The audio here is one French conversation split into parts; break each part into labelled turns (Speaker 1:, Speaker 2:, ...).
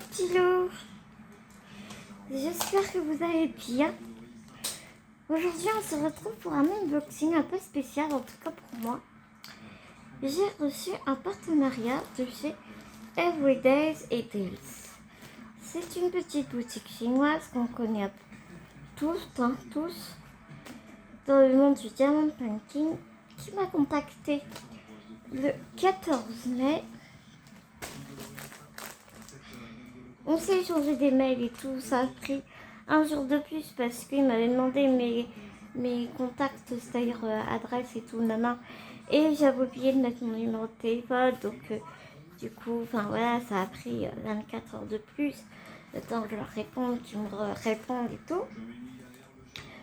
Speaker 1: petits loups, j'espère que vous allez bien. Aujourd'hui on se retrouve pour un unboxing un peu spécial, en tout cas pour moi. J'ai reçu un partenariat de chez Everydays et Deals. C'est une petite boutique chinoise qu'on connaît tous, tous, dans le monde du diamond painting, qui m'a contacté le 14 mai. On s'est échangé des mails et tout, ça a pris un jour de plus parce qu'il m'avait demandé mes contacts, c'est-à-dire adresse et tout, nana. Et j'avais oublié de mettre mon numéro de téléphone, donc du coup, enfin voilà, ça a pris 24 heures de plus, le temps que je leur réponde, qu'ils me répondent et tout.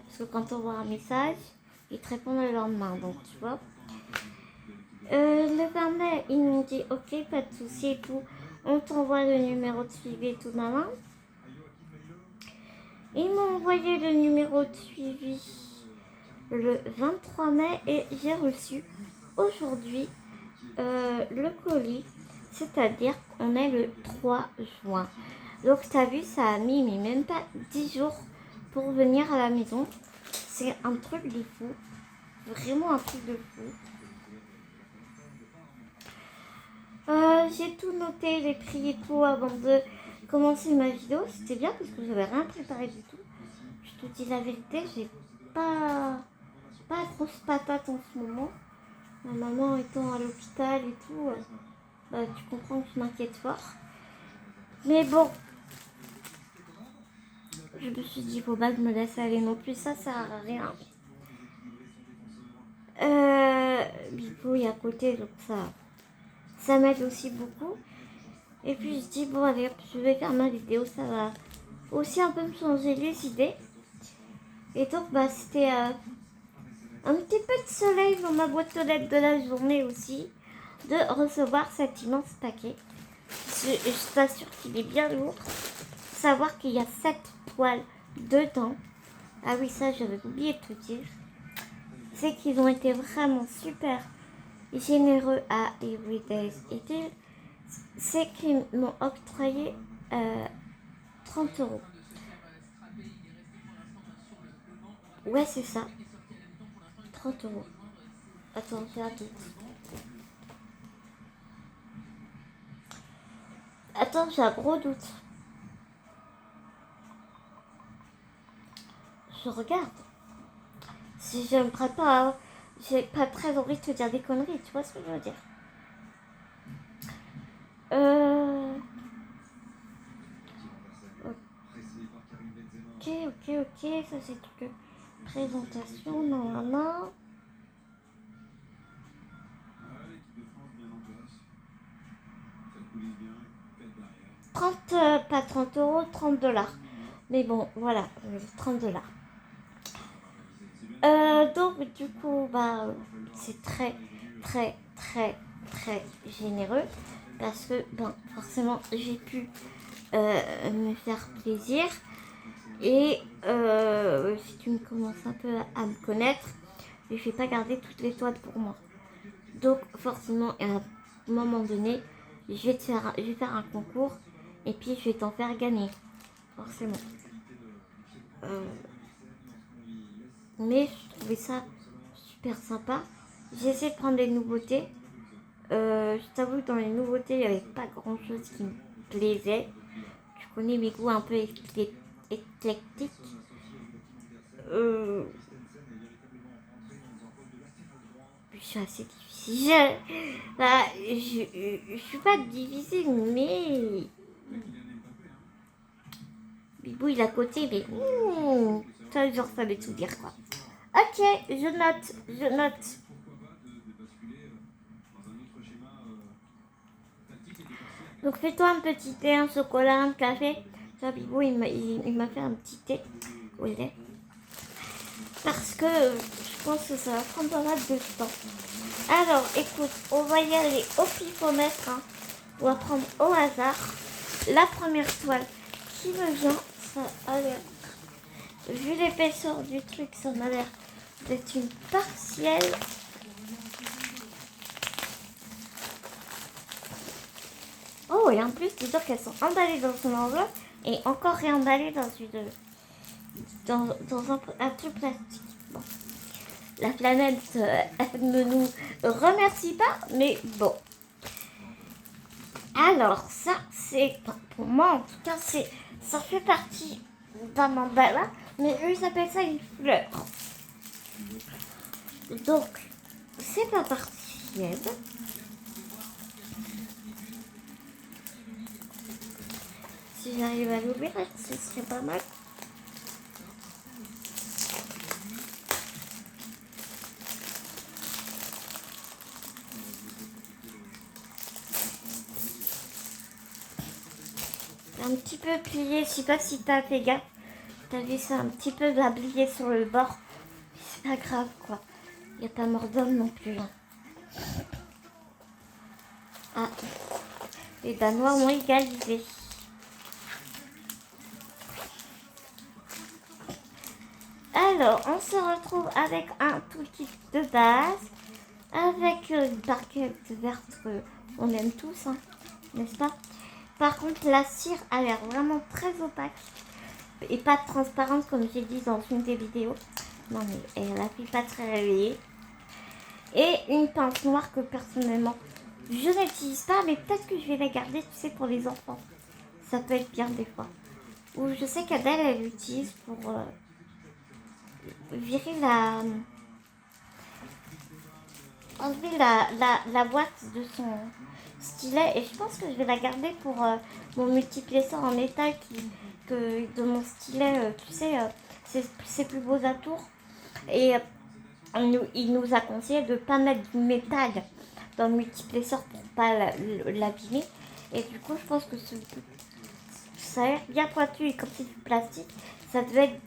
Speaker 1: Parce que quand on voit un message, ils te répondent le lendemain, donc tu vois. Le 20 mai, ils m'ont dit ok, pas de souci et tout. On t'envoie le numéro de suivi et tout, maman. Ils m'ont envoyé le numéro de suivi le 23 mai et j'ai reçu aujourd'hui le colis. C'est-à-dire qu'on est le 3 juin. Donc t'as vu, ça a mis mais même pas 10 jours pour venir à la maison. C'est un truc de fou. Vraiment un truc de fou. J'ai tout noté, les prix et tout avant de commencer ma vidéo. C'était bien parce que j'avais rien préparé du tout. Je te dis la vérité, j'ai pas grosse patate en ce moment. Ma maman étant à l'hôpital et tout, bah, tu comprends que je m'inquiète fort. Mais bon, je me suis dit, faut pas que je me laisse aller non plus, ça sert à rien. Bipo est à côté, donc ça m'aide aussi beaucoup. Et puis je dis, bon allez, je vais faire ma vidéo, ça va aussi un peu me changer les idées. Et donc bah c'était un petit peu de soleil dans ma boîte aux lettres de la journée aussi, de recevoir cet immense paquet. Je t'assure qu'il est bien lourd. Savoir qu'il y a 7 toiles dedans. Ah oui, ça j'avais oublié de te dire. C'est qu'ils ont été vraiment super généreux à Everydays et Deals. C'est qu'ils m'ont octroyé 30 euros. Ouais, c'est ça. 30 euros. Attends, j'ai un doute. Attends, j'ai un gros doute. Je regarde. Si je me prépare, j'ai pas très envie de te dire des conneries, tu vois ce que je veux dire. Ok, ça c'est toute présentation, non. 30, pas 30 euros, 30 $. Mais bon, voilà, 30 $. Donc du coup, bah, c'est très généreux parce que, ben, forcément, j'ai pu me faire plaisir. Et si tu me commences un peu à me connaître, je ne vais pas garder toutes les toiles pour moi. Donc forcément, à un moment donné, je vais faire un concours et puis je vais t'en faire gagner. Forcément. Mais je trouvais ça super sympa. J'ai essayé de prendre des nouveautés. Je t'avoue que dans les nouveautés, il n'y avait pas grand chose qui me plaisait. Tu connais mes goûts un peu éclectiques. Je suis assez difficile. Je suis pas difficile, mais Bibou il est à côté, mais ça genre ça veut tout dire quoi. Ok, je note. Donc fais-toi un petit thé, un chocolat, un café. Ça, Bibou il m'a fait un petit thé au lait. Parce que je pense que ça va prendre pas mal de temps. Alors écoute, on va y aller au pifomètre. Hein. On va prendre au hasard la première toile qui me vient. Ça a l'air, vu l'épaisseur du truc, ça m'a l'air d'être une partielle. Oh Oh, et en plus, dis-donc qu'elles sont emballées dans une enveloppe et encore réemballées dans un truc plastique. Bon. La planète elle ne nous remercie pas, mais bon. Alors, ça, c'est, pour moi en tout cas, ça fait partie d'un mandala, mais eux, ils appellent ça une fleur. Donc, c'est la partie tiède. Si j'arrive à l'ouvrir, ce serait pas mal. Un petit peu plié, je sais pas si t'as fait gaffe. T'as vu ça un petit peu plié sur le bord. C'est pas grave quoi. Il n'y a pas mort d'homme non plus. Hein. Ah, les Danois ont égalisé. Alors, on se retrouve avec un toolkit de base, avec une barquette verte, on aime tous, hein, n'est-ce pas? Par contre, la cire a l'air vraiment très opaque et pas transparente comme j'ai dit dans une des vidéos. Non mais elle a fait pas très réveillée. Et une pince noire que personnellement je n'utilise pas, mais peut-être que je vais la garder, tu sais, pour les enfants. Ça peut être bien des fois. Ou je sais qu'Adèle elle l'utilise pour virer enlever la boîte de son stylet, et je pense que je vais la garder pour mon multiplesseur en métal de mon stylet, tu sais, ses plus beaux atours. Et il nous a conseillé de ne pas mettre du métal dans le multiplesseur pour pas l'abîmer. Et du coup, je pense que ça a l'air bien pointu, et comme c'est du plastique, ça devrait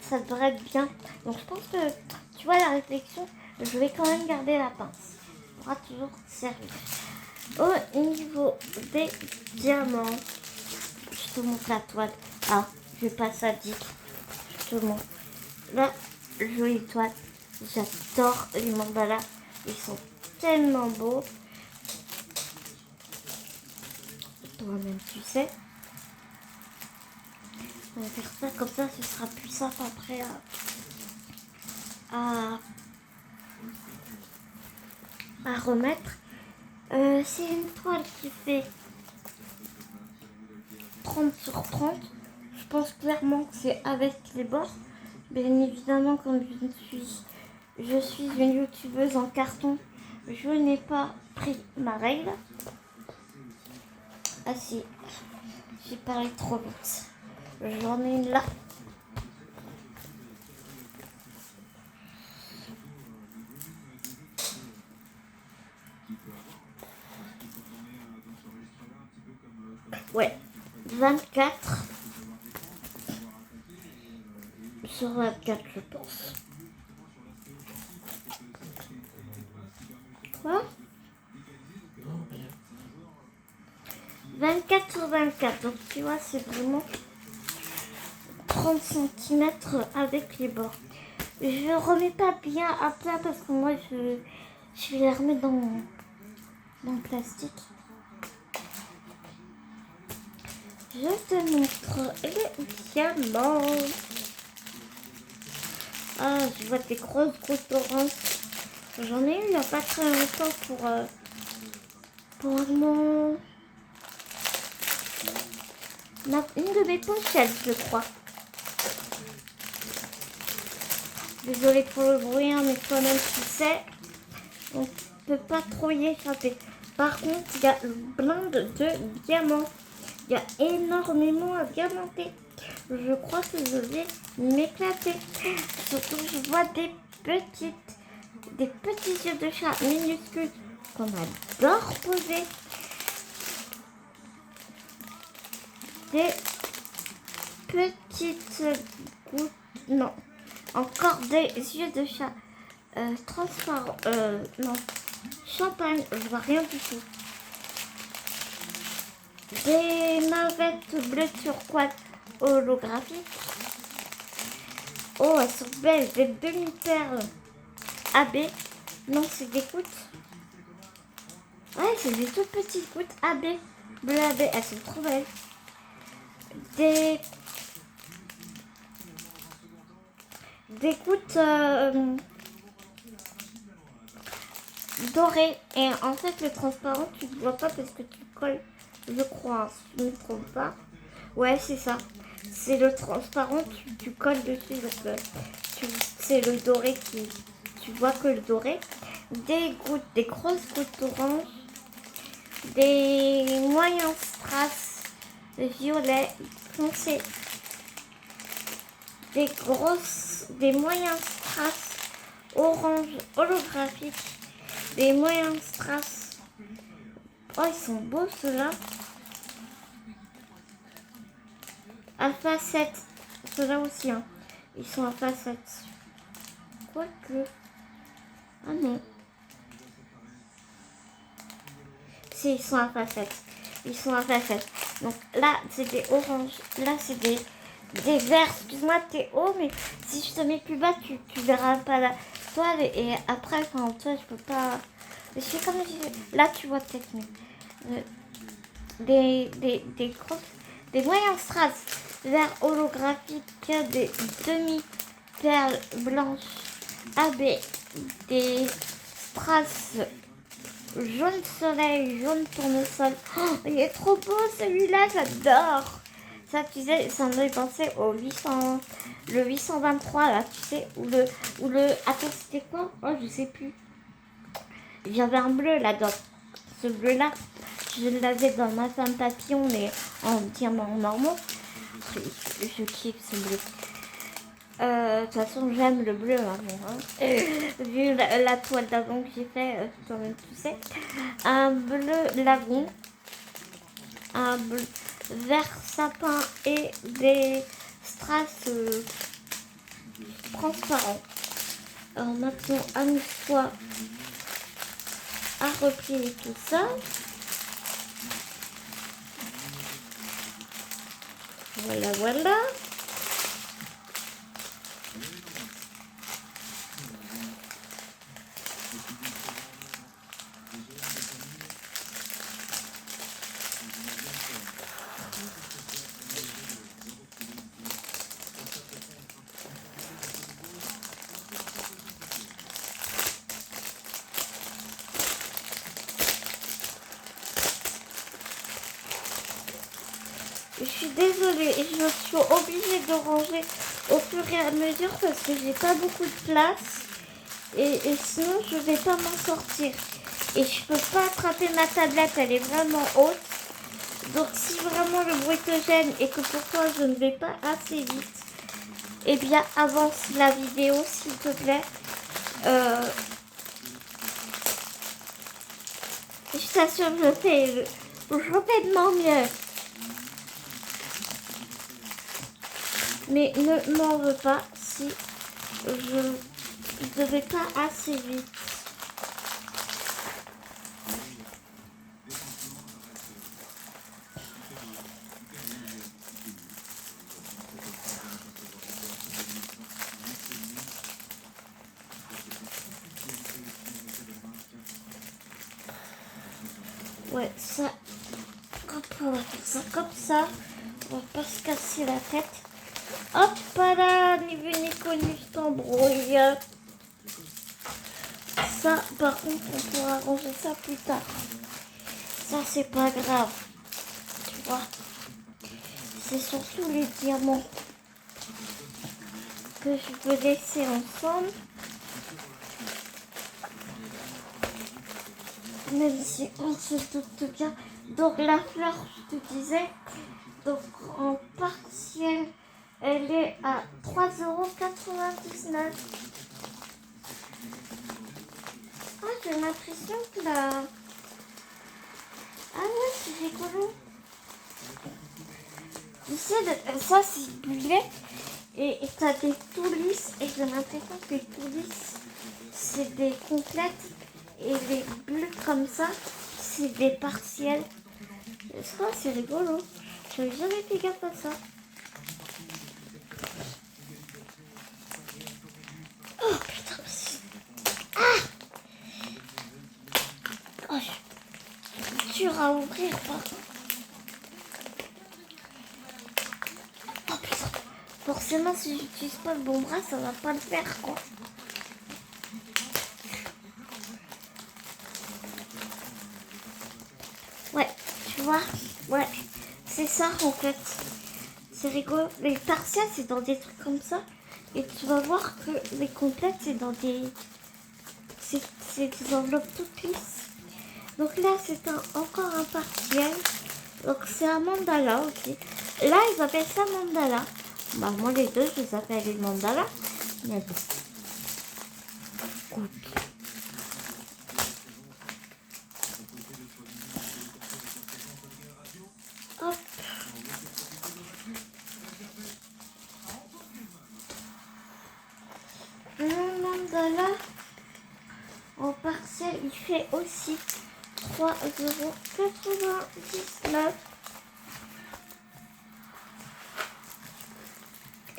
Speaker 1: être bien. Donc je pense que, tu vois, la réflexion, je vais quand même garder la pince. Ça pourra toujours servir. Au niveau des diamants, je te montre la toile. Ah, je vais pas ça dire. Je te montre. La jolie toile. J'adore les mandalas. Ils sont tellement beaux. Toi-même, tu sais. On va faire ça comme ça, ce sera plus simple après à remettre. C'est une toile qui fait 30 sur 30. Je pense clairement que c'est avec les bords. Bien évidemment, comme je suis une youtubeuse en carton, je n'ai pas pris ma règle. Ah si, j'ai parlé trop vite. J'en ai une là. Ouais, 24 sur 24, je pense. Quoi? 24 sur 24, donc tu vois, c'est vraiment 30 cm avec les bords. Je remets pas bien à plat parce que moi, je vais les remettre dans le plastique. Je te montre les diamants. Ah, je vois des grosses oranges. J'en ai eu il n'y a pas très longtemps pour une de mes pochettes, je crois. Désolée pour le bruit, hein, mais toi-même tu sais, on ne peut pas trop y échapper. Par contre, il y a une blinde de diamants. Il y a énormément à diamanter. Je crois que je vais m'éclater. Surtout, je vois des petits yeux de chat minuscules qu'on adore poser. Des petites gouttes. Non. Encore des yeux de chat transparents. Non. Champagne. Je vois rien du tout. Des navettes bleues turquoise holographiques. Oh, elles sont belles. Des demi-perles AB. Non, c'est des gouttes. Ouais, c'est des toutes petites gouttes AB. bleu AB, elles sont trop belles. Des gouttes dorées. Et en fait, le transparent, tu ne vois pas parce que tu colles, je crois, si je ne me trompe pas. Ouais, c'est ça. C'est le transparent, tu colles dessus. Donc, c'est le doré qui... Tu vois que le doré. Des gouttes, des grosses gouttes orange. Des moyens strass violet foncé. Des moyens strass orange holographique. Des moyens strass. Oh, ils sont beaux ceux-là. À facettes. Ceux-là aussi, hein. Ils sont à facettes. Quoique. Ah non. Si, ils sont à facettes. Ils sont à facettes. Donc là, c'est des oranges. Là, c'est des verts. Excuse-moi, t'es haut, mais si je te mets plus bas, tu verras pas la toile. Et après, enfin, toi, je peux pas... Je fais comme je... Là, tu vois peut-être mieux. Des moyens strass verts holographiques, des demi-perles blanches AB, des strass jaune soleil, jaune tournesol. Oh, il est trop beau celui-là, j'adore. Ça, tu sais, ça me fait penser au 800, le 823 là, tu sais, ou le, attends, c'était quoi? Oh, je sais plus. J'avais un bleu là-dedans. Ce bleu-là, je l'avais dans ma femme papillon, mais en diamant normaux. Je kiffe ce bleu. De toute façon, j'aime le bleu, hein, bon, hein. Vu la toile d'avant que j'ai fait, toi-même tu sais. Un bleu lagon, un bleu vert sapin et des strass transparents. Alors maintenant, amuse-toi à replier tout ça. Voilà, voilà. Je suis désolée, je suis obligée de ranger au fur et à mesure parce que j'ai pas beaucoup de place et sinon je vais pas m'en sortir. Et je peux pas attraper ma tablette, elle est vraiment haute. Donc si vraiment le bruit te gêne et que pour toi je ne vais pas assez vite, eh bien avance la vidéo s'il te plaît. Je t'assure, je fais de mon mieux. Mais ne m'en veux pas si je ne vais pas assez vite. Ouais, ça, hop, on va faire ça comme ça. On va pas se casser la tête. Hop, pas là, ni vu ni connu, je t'embrouille. Ça, par contre, on pourra ranger ça plus tard. Ça, c'est pas grave. Tu vois, c'est surtout les diamants que je veux laisser ensemble. Même si on se doute bien. Donc la fleur, je te disais, donc en partiel, elle est à 3,99 €. Ah, j'ai l'impression que la... Ah ouais, c'est rigolo. Tu sais, ça c'est bullet et t'as des tout lisses et j'ai l'impression que les tout lisses c'est des complètes et les bleus comme ça c'est des partiels. Ça c'est rigolo. Je n'avais jamais fait gaffe à ça. Oh putain, ah oh, dur à ouvrir par contre. forcément, si j'utilise pas le bon bras, ça va pas le faire, quoi. Ouais, tu vois, ouais, c'est ça en fait. C'est rigolo. Les partiels, c'est dans des trucs comme ça. Et tu vas voir que les complètes, c'est dans des... C'est des enveloppes toutes lisses. Donc là, c'est encore un partiel. Donc c'est un mandala aussi. Là, ils appellent ça mandala. Bah moi, les deux, je les appelle les mandala. Mais bon. Écoute. Hop. Le mandala en partiel, il fait aussi 3,99 €.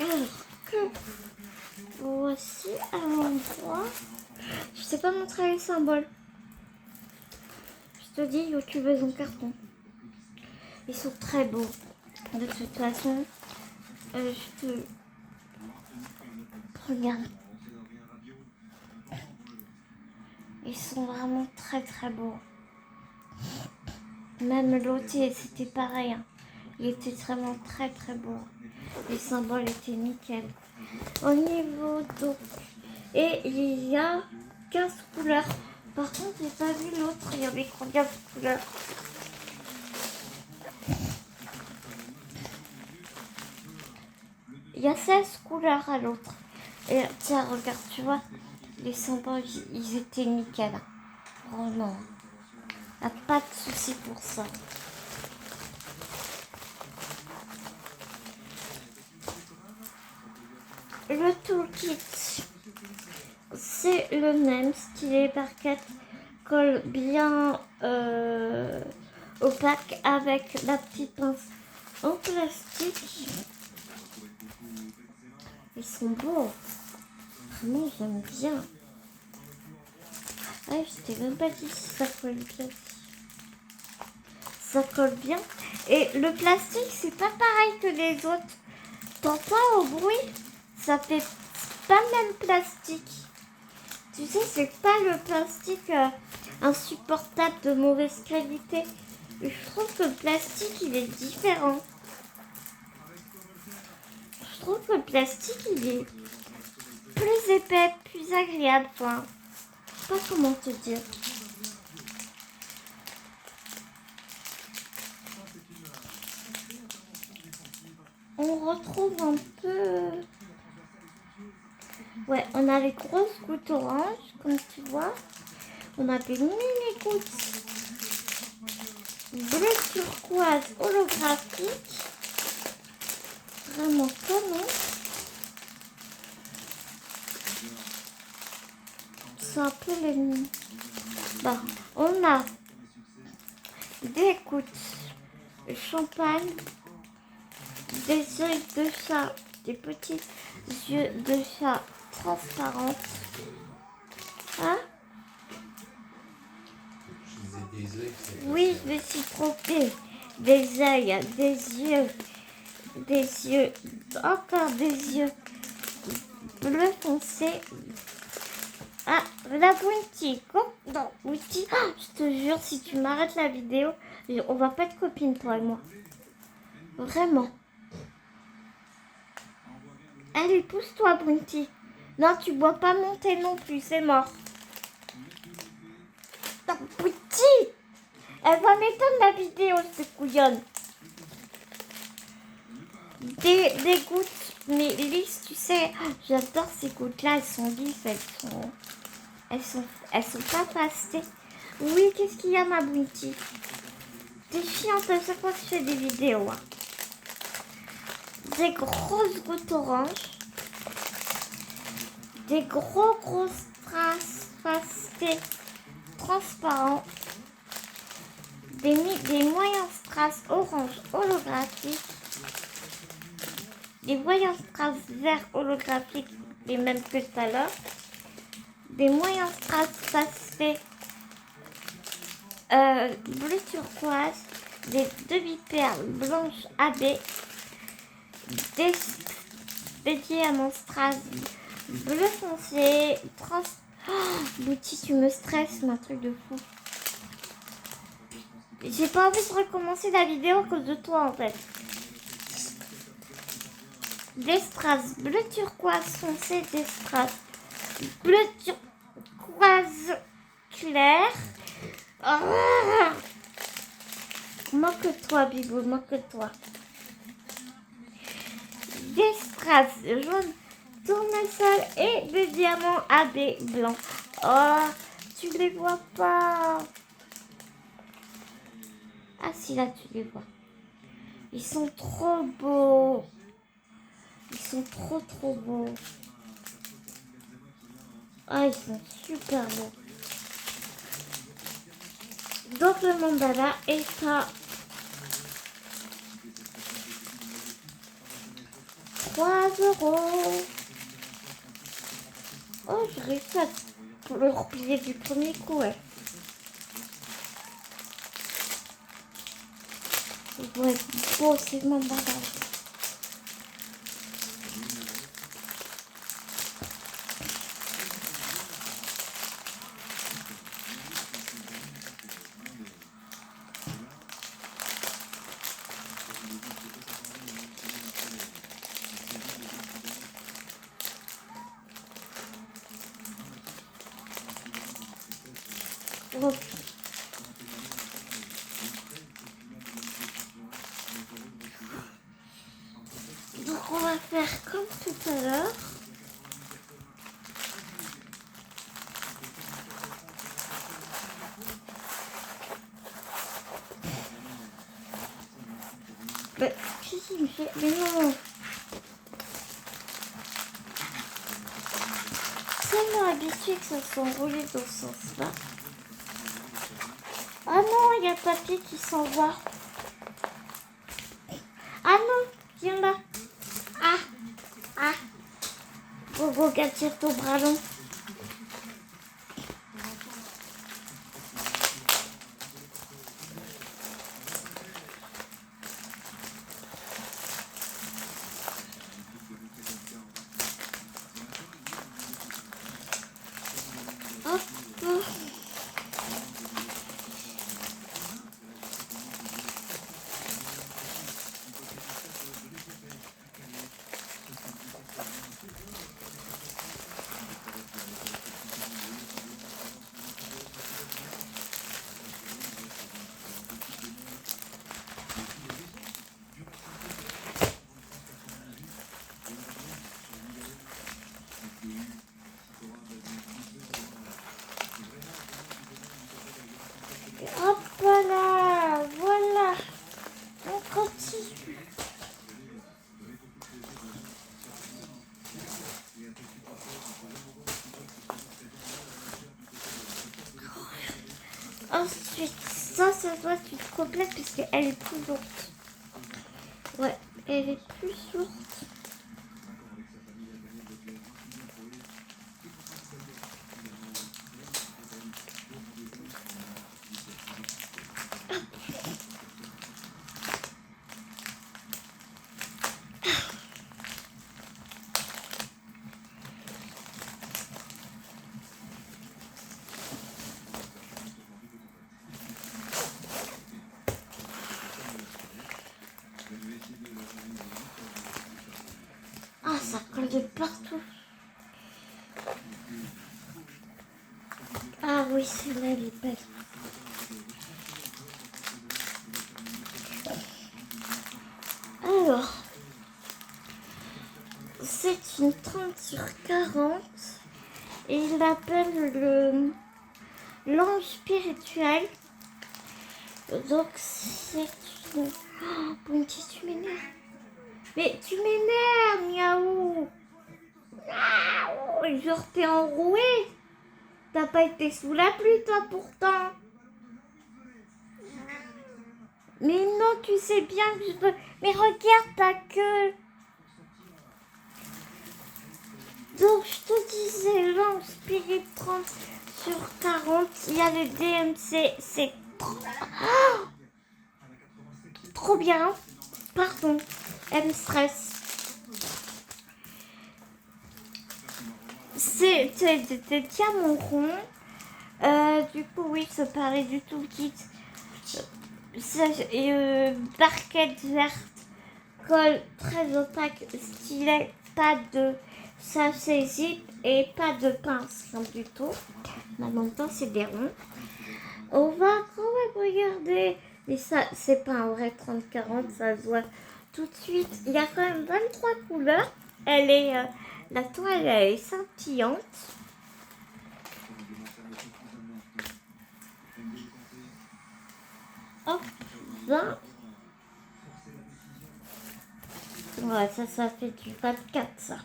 Speaker 1: Alors que voici un endroit. Je sais pas montrer les symboles. Je te dis, YouTubeuse en carton. Ils sont très beaux. De toute façon, je te regarde. Ils sont vraiment très très beaux. Même l'autre, c'était pareil. Hein. Il était vraiment très très beau. Les symboles étaient nickel. Au niveau donc, et il y a 15 couleurs. Par contre, j'ai pas vu l'autre. Il y avait combien de couleurs? Il y a 16 couleurs à l'autre. Et tiens, regarde, tu vois, les symboles, ils étaient nickel. Oh non, y a pas de souci pour ça. Le toolkit, c'est le même, stylet barquette, colle bien opaque avec la petite pince en plastique. Ils sont beaux. Vraiment, j'aime bien. Ah, je t'ai même pas dit si ça colle bien. Ça colle bien. Et le plastique, c'est pas pareil que les autres. T'entends au bruit? Ça fait pas le même plastique. Tu sais, c'est pas le plastique insupportable de mauvaise qualité. Je trouve que le plastique, il est différent. Je trouve que le plastique, il est plus épais, plus agréable. Enfin, je sais pas comment te dire. On retrouve un peu... Ouais, on a les grosses gouttes oranges, comme tu vois. On a des mini gouttes bleu turquoise holographique. Vraiment canon. C'est un peu les... Bah, on a des gouttes champagne, des yeux de chat, des petits yeux de chat transparents. Hein? Oui, je me suis trompée. Des yeux, encore des yeux bleu foncé. Ah, la Bounty. Non, Bounty. Oh, je te jure, si tu m'arrêtes la vidéo, on va pas être copines, toi et moi. Vraiment. Allez, pousse-toi, Bounty. Non, tu bois pas mon thé non plus, c'est mort. Non, Bounty. Elle va m'éteindre la vidéo, cette couillonne. Des gouttes, mais lisses, tu sais. J'adore ces gouttes-là, elles sont lisses, elles sont pas pastées. Oui, qu'est-ce qu'il y a, ma Bounty? T'es chiante à chaque fois que je fais des vidéos. Hein. Des grosses gouttes oranges. Des grosses strass pastées transparents. Des moyens strass orange holographiques. Des moyens strass vert holographiques, les mêmes que tout à l'heure. Des moyens strass pastés bleu turquoise. Des demi-perles blanches AB. dédié à mon strass bleu foncé. Bouti, tu me stresses, un truc de fou. J'ai pas envie de recommencer la vidéo à cause de toi en fait. Des strass bleu turquoise foncé, des strass bleu turquoise clair. Moque-toi, Bibou, moque-toi. Des strass jaune tournesol et des diamants AB blancs. Oh, tu les vois pas. Ah si, là, tu les vois. Ils sont trop beaux. Ils sont trop beaux. Ah, ils sont super beaux. Donc, le mandala est à 3 €. Oh, j'ai réussi à le replier du premier coup, ouais. Il doit être beau, c'est mon mandala. Hop. Donc on va faire comme tout à l'heure. Mais qu'est-ce qu'il me fait? Mais non. C'est tellement habitué que ça s'enroule dans ce sens-là. Ah non, il y a le papier qui s'en va. Ah non, viens là. Ah. Gogo, tire ton bras long. Hop. Hop là, voilà. On continue. Ensuite, ça doit être complète puisqu'elle est plus lourde. Ouais, elle est plus lourde. Ah, ça colle de partout. Ah oui, celle-là, elle est belle. Alors, c'est une 30 sur 40 et il l'appelle l'ange spirituel. Donc, c'est une... Oh, bon, tu m'énerves. Mais tu m'énerves, miaou. Genre, t'es enroué. T'as pas été sous la pluie, toi, pourtant. Mais non, tu sais bien que je peux... Mais regarde ta queue. Donc, je te disais, l'ange spirit 30 sur 40. Il y a le DMC, c'est trop bien. Pardon, elle me stresse. c'est des diamants ronds. Du coup, oui, ça paraît du tout kit. Barquette verte, colle très opaque, stylet, pas de sachet zip et pas de pince, rien du tout. Mais en même temps, c'est des ronds. On va quand même regarder. Et ça, c'est pas un vrai 30-40, ça se voit tout de suite. Il y a quand même 23 couleurs. Elle est, la toile, elle est scintillante. Hop, 20. Ouais, ça fait du 24, ça.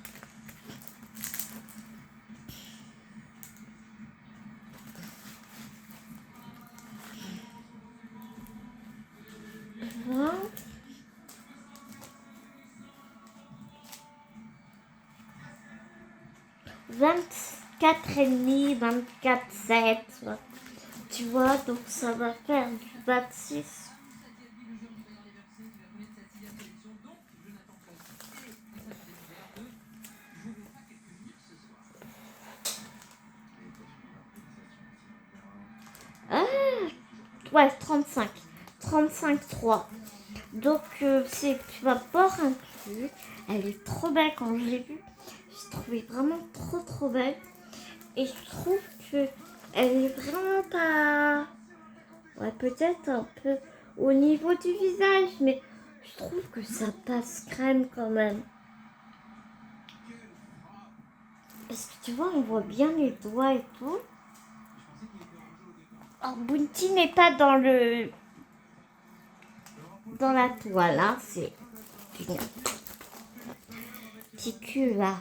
Speaker 1: Vingt-quatre et demi, 24,7. Tu vois, donc ça va faire du 26. Ah, ouais, 35. 35,3. Donc, tu vas voir inclus. Elle est trop belle quand je l'ai vue. J'ai trouvé vraiment trop belle. Et je trouve que elle est vraiment pas... Ouais, peut-être un peu au niveau du visage, mais je trouve que ça passe crème quand même. Parce que tu vois, on voit bien les doigts et tout. Alors, Bounty n'est pas dans la toile, hein, c'est une petit cul là.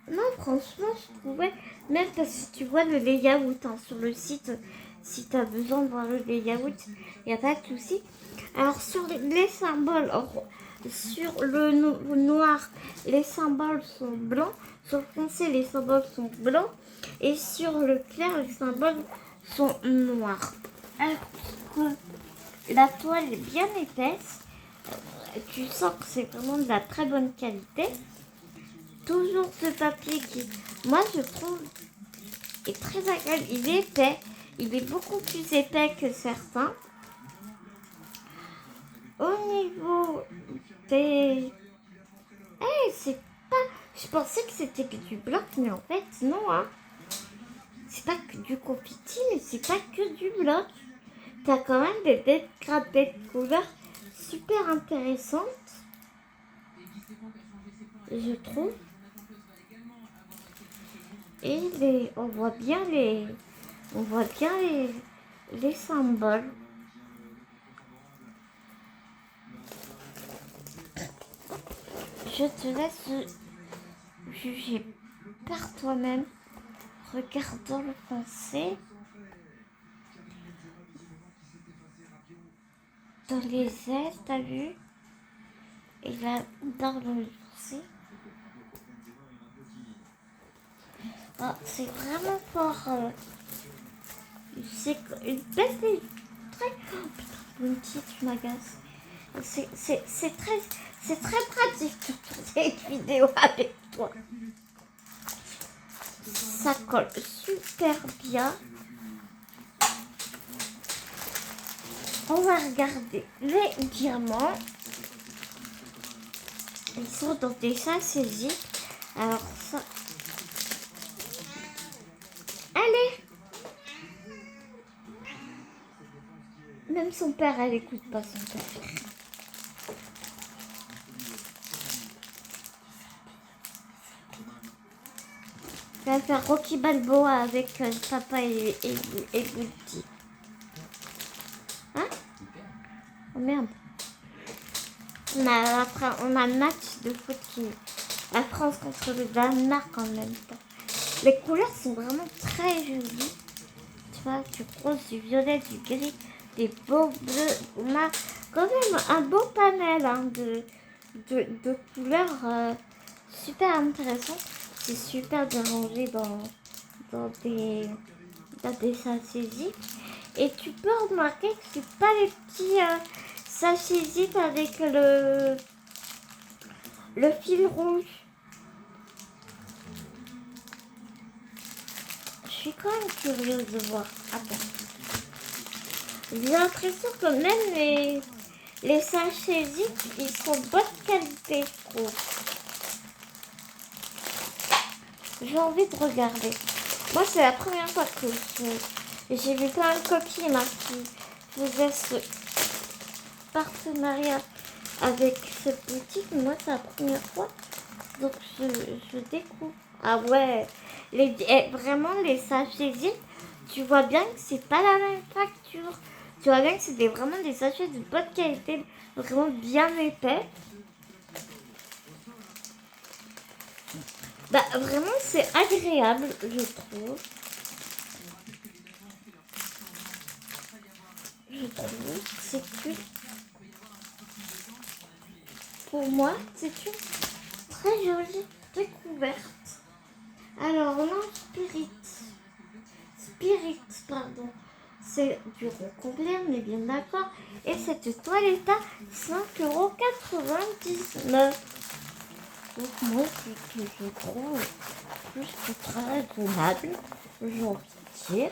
Speaker 1: Non, franchement, je trouvais, même parce que tu vois le layout hein, sur le site, si tu as besoin de voir le layout, il n'y a pas de souci. Alors, sur les symboles, sur le noir, les symboles sont blancs. Sur le foncé, les symboles sont blancs. Et sur le clair, les symboles sont noirs. Alors que la toile est bien épaisse. Tu sens que c'est vraiment de la très bonne qualité. Toujours ce papier qui, moi je trouve, est très agréable. Il est épais. Il est beaucoup plus épais que certains. Au niveau des... c'est pas... Je pensais que c'était que du bloc, mais en fait, non, hein. C'est pas que du confetti, mais c'est pas que du bloc. T'as quand même des dégradés de couleurs super intéressantes, je trouve. Et on voit bien les symboles. Je te laisse juger par toi-même. Regardons le foncé. Dans les ailes, t'as vu? Et là, dans le foncé. Oh, c'est vraiment fort. C'est une belle très... Oh, putain, Bounty, tu m'agaces. C'est très pratique de tourner une vidéo avec toi. Ça colle super bien. On va regarder les diamants. Ils sont dans des sachets zip. Alors ça... Allez! Même son père, elle écoute pas son père. Je vais faire Rocky Balboa avec papa et Bounty. Hein? Oh merde. On a un match de foot qui... La France contre le Danemark en même temps. Les couleurs sont vraiment très jolies. Tu vois, du rose, du violet, du gris, des beaux bleus. On a quand même un beau panel hein, de couleurs super intéressantes. C'est super bien rangé dans des sachets zip. Et tu peux remarquer que c'est pas les petits sachets zip avec le fil rouge. suis quand même curieuse de voir. Attends. J'ai l'impression que même les sachets Zip, ils sont de bonne qualité, je trouve. J'ai envie de regarder. Moi, c'est la première fois que j'ai vu plein de copines là, qui faisaient ce partenariat avec cette boutique. Moi, c'est la première fois. Donc, je découvre. Ah ouais, vraiment, les sachets Zip, tu vois bien que c'est pas la même facture. Tu vois bien que c'est vraiment des sachets de bonne qualité, vraiment bien épais. Bah, vraiment, c'est agréable, je trouve. C'est que pour moi, c'est une très jolie découverte. Alors, non, Spirit, pardon. C'est du rond complet, on est bien d'accord. Et cette toilette à 5,99 €. Donc, moi, je trouve plus que très raisonnable, j'ai envie de dire.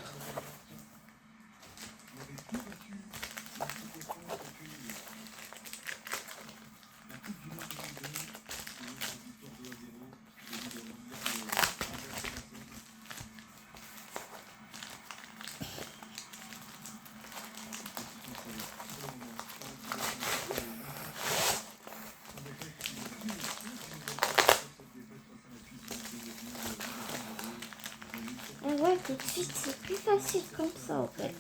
Speaker 1: Et ouais, tout de suite, c'est plus facile comme ça, en fait.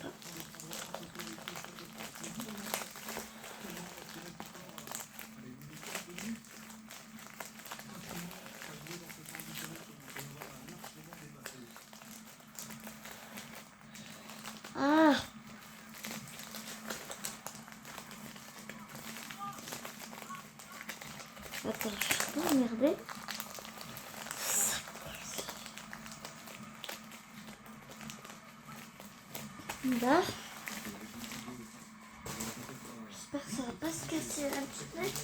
Speaker 1: Ah! Attends, je suis pas emmerdée. Là. J'espère que ça va pas se casser la petite.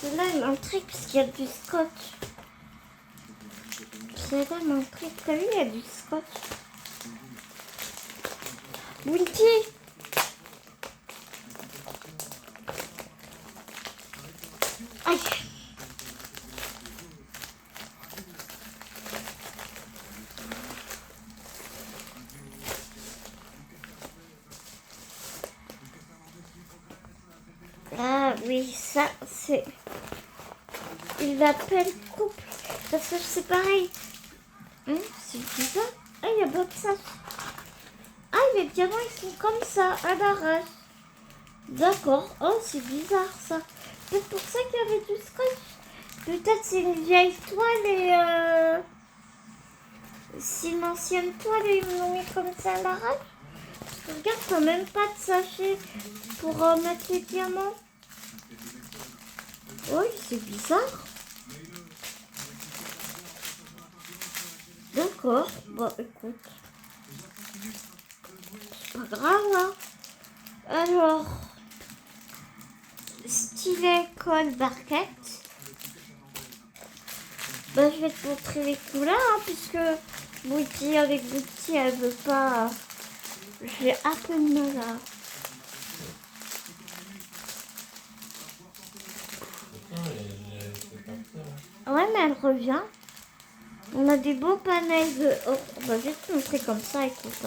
Speaker 1: Celle-là, elle m'intrigue parce qu'il y a du scotch. Celle-là, elle m'intrigue. T'as vu, il y a du scotch. Bounty! Aïe! Ah oui, ça, c'est... Il l'appelle couple. Parce que c'est pareil. C'est bizarre. Ah, il y a pas de ça. Ah, les diamants, ils sont comme ça, à l'arrache. D'accord. Oh, c'est bizarre, ça. Peut-être pour ça qu'il y avait du scotch. Peut-être c'est une vieille toile et... C'est une ancienne toile et ils l'ont mis comme ça à l'arrache. Regarde, t'as même pas de sachet pour mettre les diamants. Oui, c'est bizarre. D'accord. Bon, écoute. C'est pas grave, hein. Alors, stylet colle barquette. Bah, je vais te montrer les couleurs, hein, puisque Bouti, avec Bouti, elle veut pas... J'ai un peu de mal là. Ouais, mais elle revient. On a des beaux panels de... Oh, bah, je vais te montrer comme ça, écoute.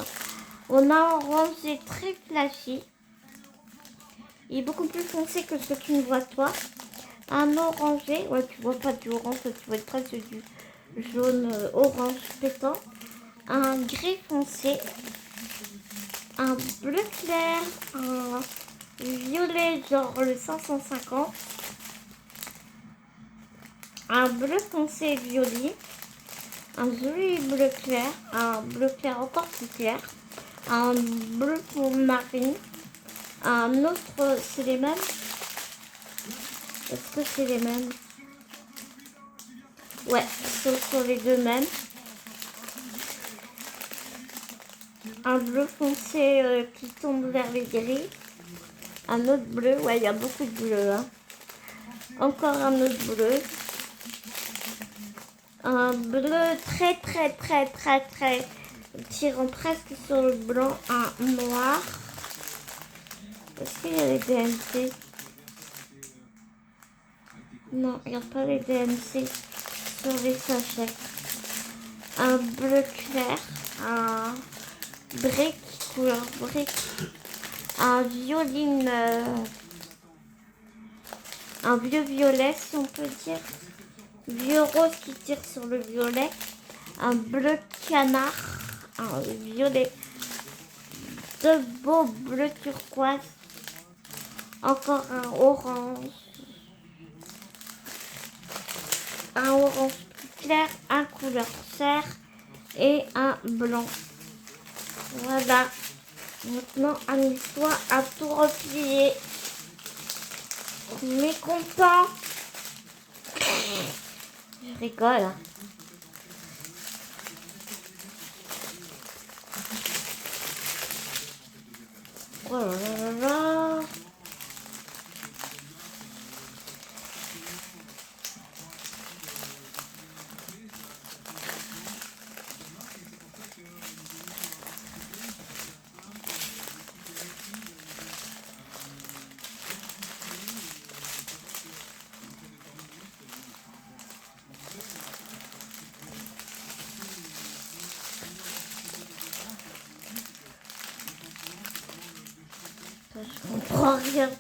Speaker 1: On a un orangé très flashy. Il est beaucoup plus foncé que ce que tu ne vois toi. Un orangé. Ouais, tu vois pas du orange, tu vois presque du jaune orange pétant. Un gris foncé. Un bleu clair. Un violet, genre le 550. Un bleu foncé violet. Un joli bleu clair. Un bleu clair encore plus clair. Un bleu pour marine. Un autre, c'est les mêmes. Est-ce que c'est les mêmes? Ouais, ce sont les deux mêmes. Un bleu foncé qui tombe vers les gris. Un autre bleu, ouais, il y a beaucoup de bleu. Hein. Encore un autre bleu. Un bleu très tirant presque sur le blanc, un noir. Est-ce qu'il y a les DMC? Non, il n'y a pas les DMC sur les sachets. Un bleu clair, un brick, couleur brick, un violine, un vieux violet si on peut dire, vieux rose qui tire sur le violet, un bleu canard, un violet, deux beaux bleus turquoise, encore un orange plus clair, un couleur chair et un blanc. Voilà. Maintenant, amuse-toi à tout replier. On est content. Je rigole. Oh là là là là. Je comprends rien.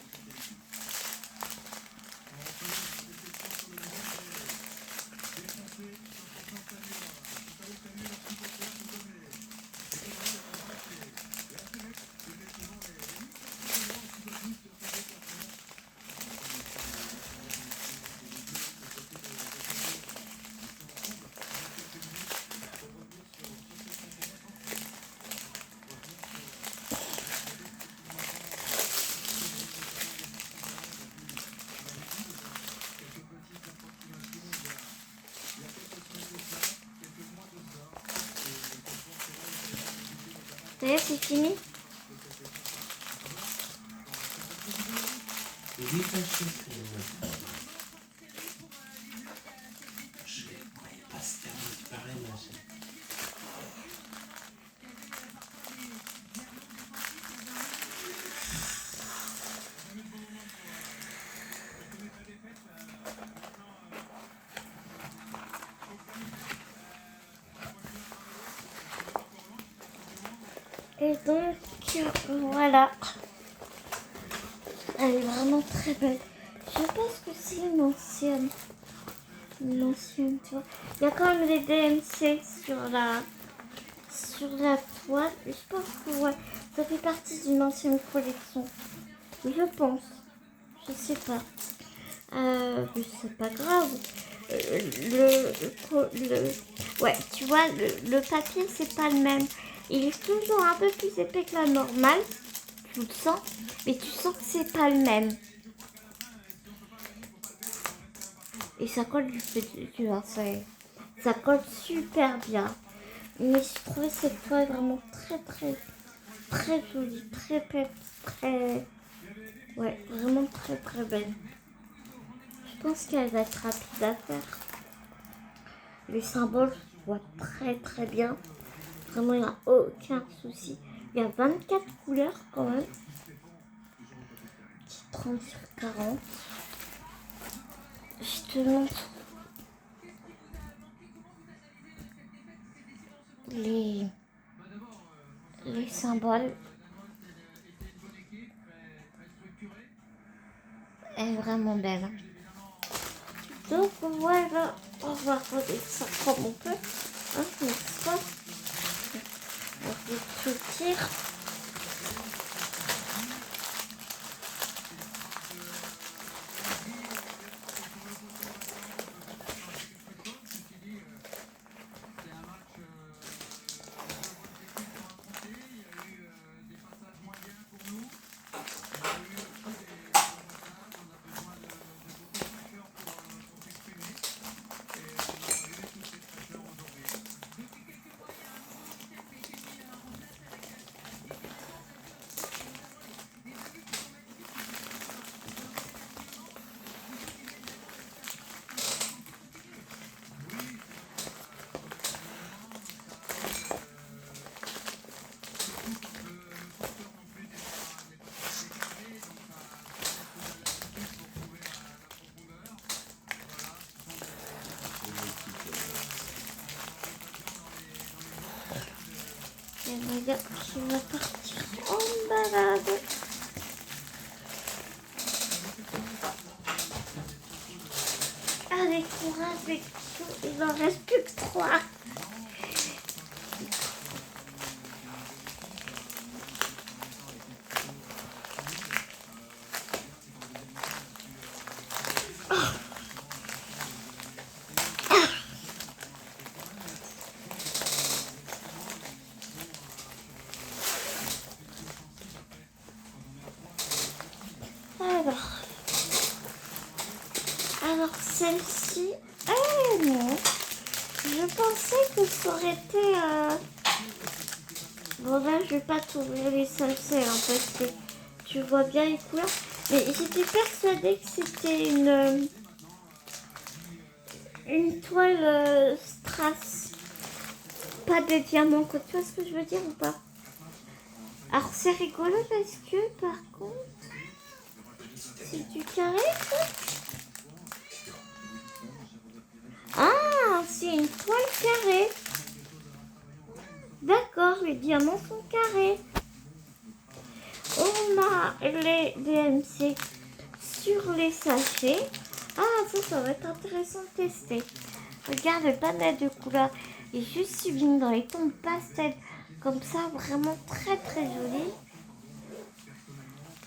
Speaker 1: Ça y est, c'est fini? Et donc, voilà. Elle est vraiment très belle. Je pense que c'est une ancienne. Une ancienne, tu vois. Il y a quand même les DMC sur la toile. Et je pense que ouais, ça fait partie d'une ancienne collection. Je pense. Je sais pas. Mais c'est pas grave. Ouais, tu vois, le papier, c'est pas le même. Il est toujours un peu plus épais que la normale. Tu le sens. Mais tu sens que c'est pas le même. Et ça colle, tu vois, ça colle super bien. Mais je trouvais cette toile vraiment très jolie, très belle, ouais, vraiment très belle. Je pense qu'elle va être rapide à faire. Les symboles, je vois très bien. Vraiment, il n'y a aucun souci. Il y a 24 couleurs quand même. 30 sur 40. Je te montre les symboles. Elle est vraiment belle. Donc voilà, on va regarder ça comme on peut. Hein, n'est-ce pas? On fait tout tire. qui va partir en balade. Allez, courage avec tout, il n'en reste plus que 3. Alors celle-ci, non, je pensais que ça aurait été... Bon là, je vais pas t'ouvrir les sachets parce que tu vois bien les couleurs. Mais j'étais persuadée que c'était une toile strass, pas de diamant. Tu vois ce que je veux dire ou pas? Alors c'est rigolo parce que par contre, c'est du carré ça. Ah, c'est une toile carrée. D'accord, les diamants sont carrés. On a les DMC sur les sachets. Ah, ça va être intéressant de tester. Regarde le panel de couleurs. Il est juste sublime dans les tons pastel. Comme ça, vraiment très très joli.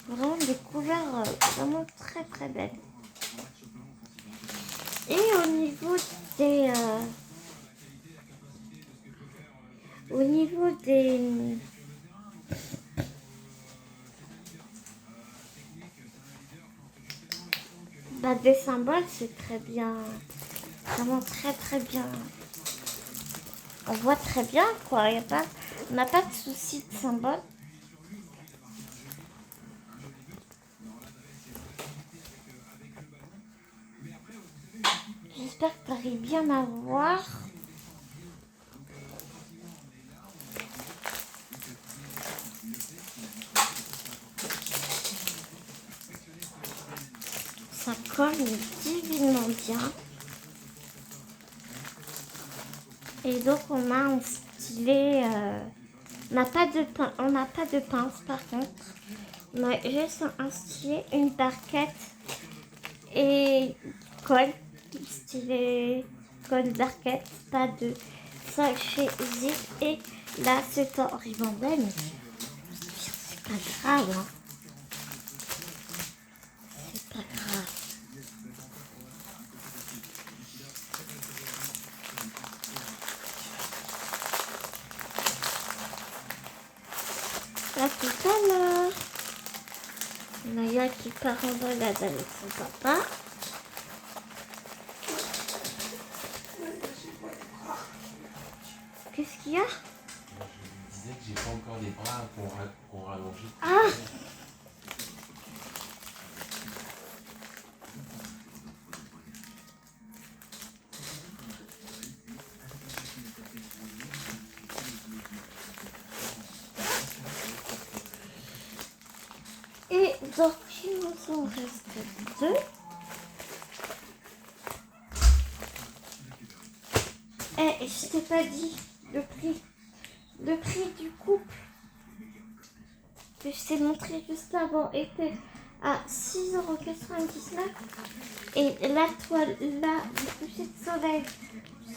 Speaker 1: Vraiment des couleurs vraiment très très belles. Et au niveau des... des symboles, c'est très bien. Vraiment très très bien. On voit très bien quoi. On n'a pas de souci de symbole. J'espère que tu arrives bien à voir. Ça colle divinement bien. Et donc on a un stylet. On n'a pas de pince par contre. On a juste un stylet, une barquette et colle. Stylet, colle, barquette, pas de sachet zip. Et là c'est en ribambelle. Mais c'est pas grave. Hein. C'est pas grave. À tout à l'heure. Naya qui part en balade avec son papa. Qu'est-ce qu'il y a?
Speaker 2: Je disais que j'ai pas encore des bras qu'on rallonge.
Speaker 1: Ah! Et donc, il nous en reste 2. Eh, je t'ai pas dit le prix. Le prix du couple que je t'ai montré juste avant était à 6,99 €. Et la toile là, du coucher de soleil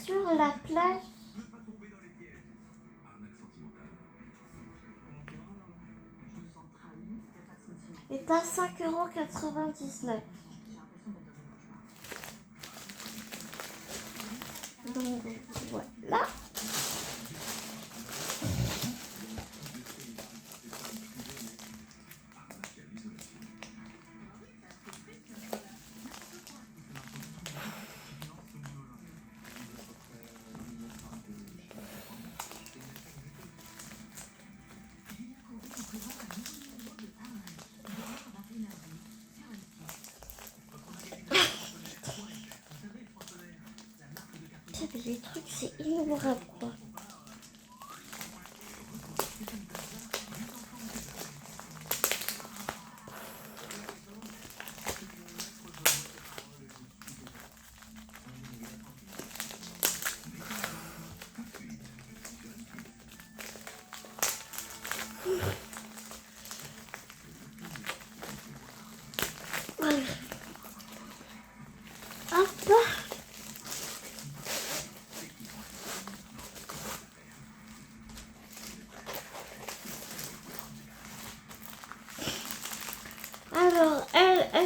Speaker 1: sur la plage, est à 5,99 €. Donc voilà. Les trucs, c'est innombrable quoi.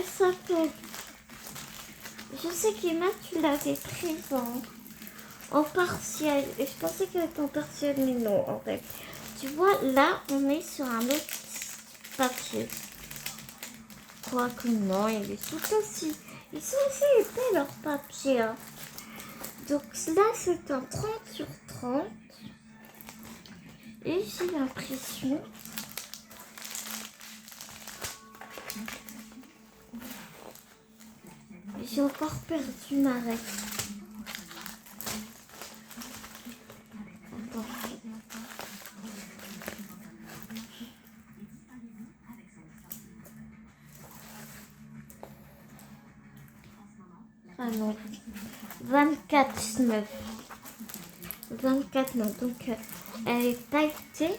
Speaker 1: Elle s'appelle... Je sais qu'Emma, tu l'avais prise en partiel. Et je pensais qu'elle était en partiel, mais non, en fait. Tu vois, là, on est sur un autre papier. Quoique non, il est tout aussi... Ils sont assez épais, leurs papiers. Hein. Donc là, c'est un 30/30. Et j'ai l'impression... J'ai encore perdu ma règle. Attends. Ah non. 24/9. 24/9. Donc, elle est pailletée.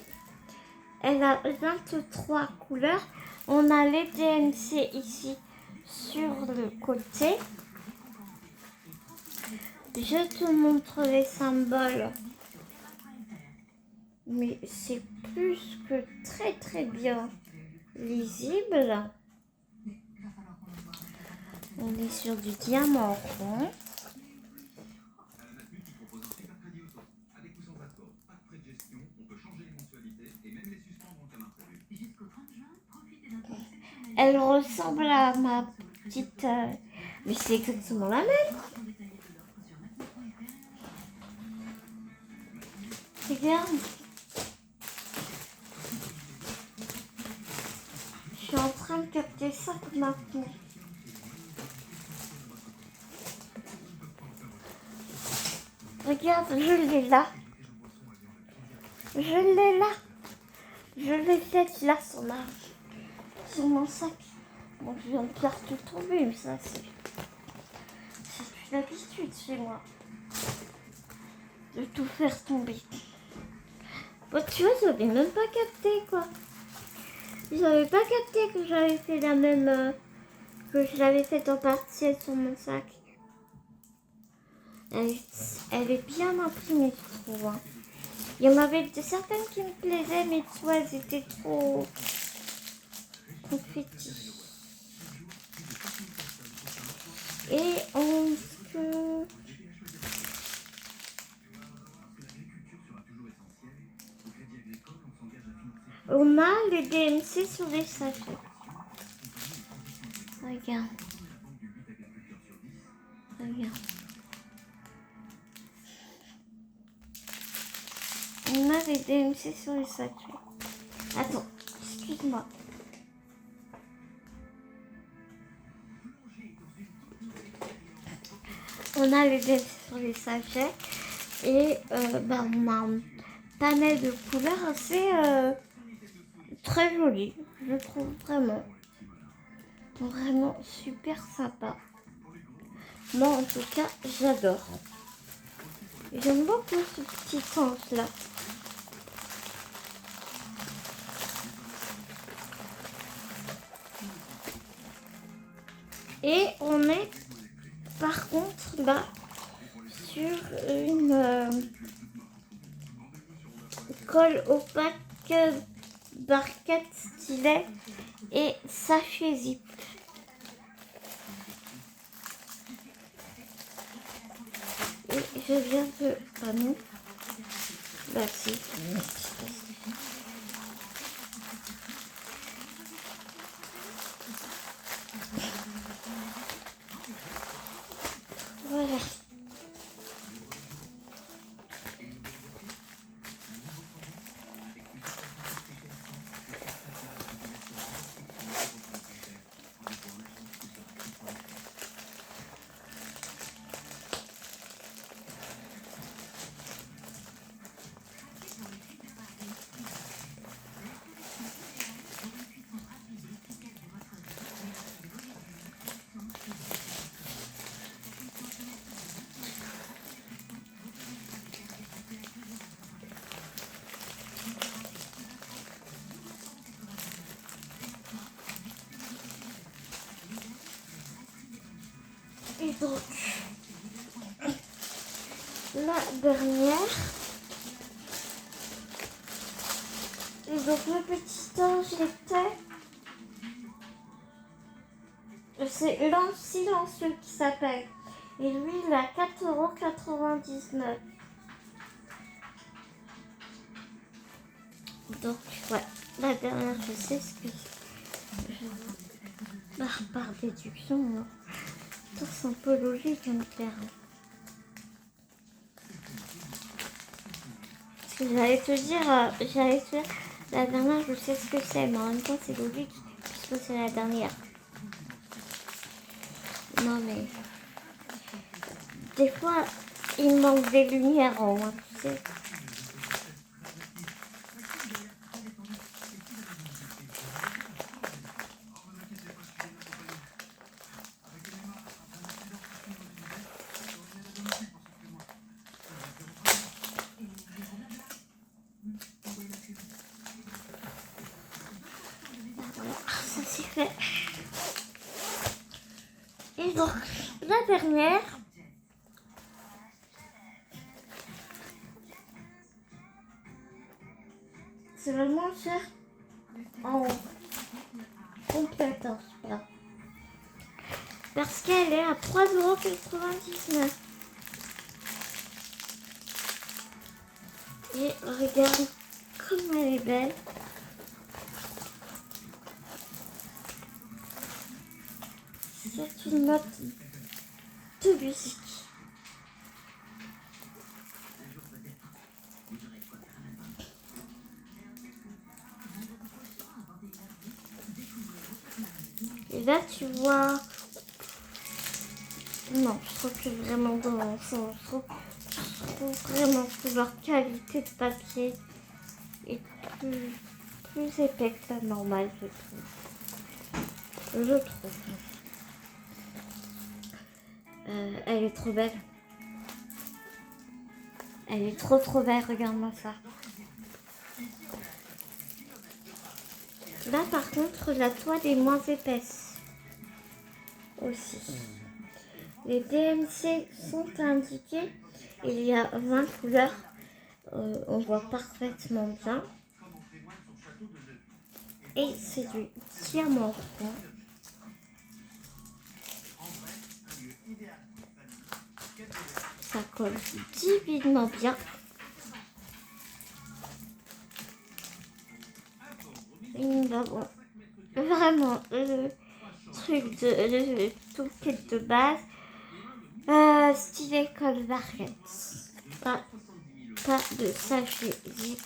Speaker 1: Elle a 23 couleurs. On a les DMC ici sur le côté. Je te montre les symboles. Mais c'est plus que très très bien lisible. On est sur du diamant rond. Elle ressemble à ma petite... Mais c'est exactement la même. Regarde. Je suis en train de capter ça maintenant. Regarde, je l'ai là. Je l'ai là. Je l'ai faite là sur mon sac. Bon, je viens de faire tout tomber, mais ça c'est plus l'habitude chez moi. De tout faire tomber. Bon, tu vois, j'avais même pas capté quoi. J'avais pas capté que j'avais fait la même... que je l'avais faite en partiel sur mon sac. Elle est bien imprimée, je trouve. Hein. Il y en avait certaines qui me plaisaient, mais tu vois, elles étaient trop confettis. Et on a les DMC sur les sachets. Regarde. Regarde. On a les DMC sur les sachets. Attends, excuse-moi. On a les DMC sur les sachets. Et on a un panel de couleurs assez très joli. Je trouve vraiment super sympa. Moi, en tout cas, j'adore. J'aime beaucoup ce petit sens là. Et on est par contre là sur une colle opaque, barquette, stylet et sachet zip. Et je viens de... Ah non. Bah si. Voilà. Et donc, la dernière. Et donc, le petit ange était C'est l'ange silencieux qui s'appelle. Et lui, il a 4,99 €. Donc, ouais, la dernière, je sais ce que c'est. Par déduction, hein. C'est un peu logique, hein, clairement. Parce que j'allais te dire, la dernière, je sais ce que c'est, mais en même temps, c'est logique, puisque c'est la dernière. Non, mais des fois, il manque des lumières en moi, tu sais. Voilà, ça c'est fait. Et donc, la dernière, c'est vraiment cher en complète, hein, je sais pas. Parce qu'elle est à 3,99 €. Et regarde comme elle est belle. C'est une note de musique. Et là, tu vois... Non, je trouve que vraiment dans l'ensemble, je trouve vraiment que leur qualité de papier est plus épais que la normale, je trouve. Je trouve. Elle est trop belle. Elle est trop belle, regarde-moi ça. Là, par contre, la toile est moins épaisse. Aussi. Les DMC sont indiqués. Il y a 20 couleurs. On voit parfaitement bien. Et c'est du diamant froid. Ça colle divinement bien. Et nous avons vraiment le truc de toolkit de base. Stylé comme barrette. Pas de sachet zip.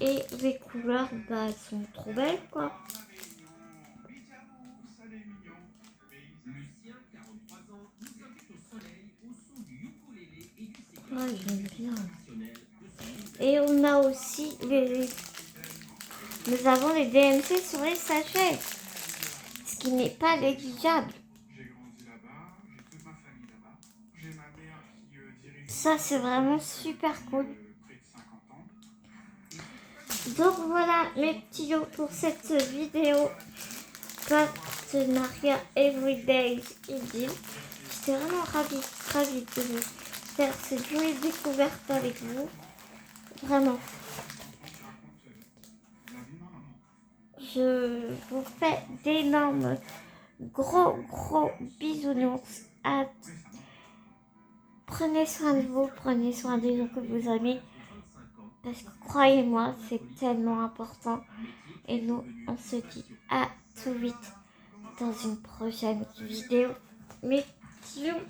Speaker 1: Et les couleurs, elles sont trop belles, quoi. Ouais, j'aime bien. Et on a aussi nous avons les DMC sur les sachets. Ce qui n'est pas négligeable. Ça, c'est vraiment super cool. Donc voilà mes petits lots pour cette vidéo. Partenariat Everyday Idyll. J'étais vraiment ravie de faire cette jolie découverte avec vous. Vraiment. Je vous fais d'énormes gros bisounours. Prenez soin de vous, prenez soin des gens que vous aimez. Parce que croyez-moi, c'est tellement important. Et nous, on se dit à tout vite dans une prochaine vidéo. Mes bisous.